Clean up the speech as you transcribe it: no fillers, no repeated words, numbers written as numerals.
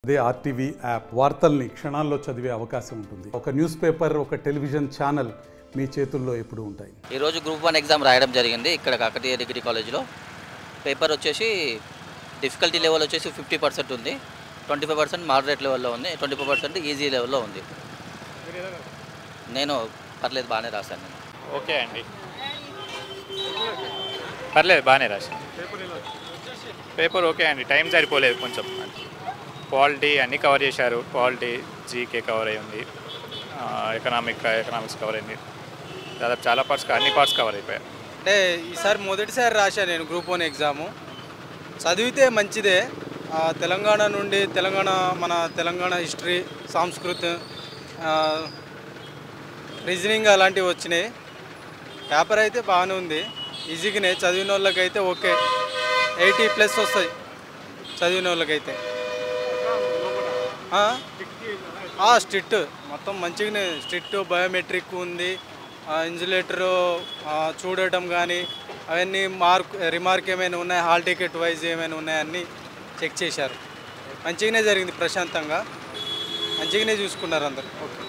అదే RTV app వార్తల్ని క్షణాల్లో చదివే అవకాశం ఉంటుంది. ఒక న్యూస్ పేపర్, ఒక టెలివిజన్ ఛానల్ మీ చేతుల్లో ఎప్పుడూ ఉంటాయి. ఈరోజు గ్రూప్ 1 ఎగ్జామ్ రాయడం జరిగింది ఇక్కడ కాకతీయ డిగ్రీ కాలేజ్లో. పేపర్ వచ్చేసి డిఫికల్టీ లెవెల్ వచ్చేసి 50% ఉంది, 25% మోడరేట్ లెవెల్లో ఉంది, 25% ఈజీ లెవెల్లో ఉంది. నేను పర్లేదు బాగానే రాశాను. నేను ఓకే అండి, పర్లేదు బాగానే రాశాను. పేపర్ ఓకే అండి, టైం సరిపోలేదు కొంచెం. పాలిటీ అన్నీ కవర్ చేశారు, పాలిటీ జీకే కవర్ అయ్యింది, ఎకనామిక్స్ కవర్ అయింది, దాదాపు చాలా అన్ని పార్ట్స్ కవర్ అయిపోయాయి. అంటే ఈసారి మొదటిసారి రాశాను నేను గ్రూప్ 1 ఎగ్జాము. చదివితే మంచిదే. తెలంగాణ నుండి మన తెలంగాణ హిస్టరీ, సంస్కృతి, రీజనింగ్ అలాంటివి వచ్చినాయి. పేపర్ అయితే బాగానే ఉంది, ఈజీగానే. చదివిన వాళ్ళకైతే ఓకే, 80+ వస్తాయి చదివిన వాళ్ళకైతే. స్ట్రిక్ట్ మొత్తం మంచిగానే, స్ట్రిక్ట్ బయోమెట్రిక్ ఉంది, ఇన్సులేటరు చూడటం కానీ అవన్నీ రిమార్క్ ఏమైనా ఉన్నాయి, హాల్ టికెట్ వైజ్ ఏమైనా ఉన్నాయన్నీ చెక్ చేశారు. మంచిగానే జరిగింది, ప్రశాంతంగా మంచిగానే చూసుకున్నారు అందరు. ఓకే.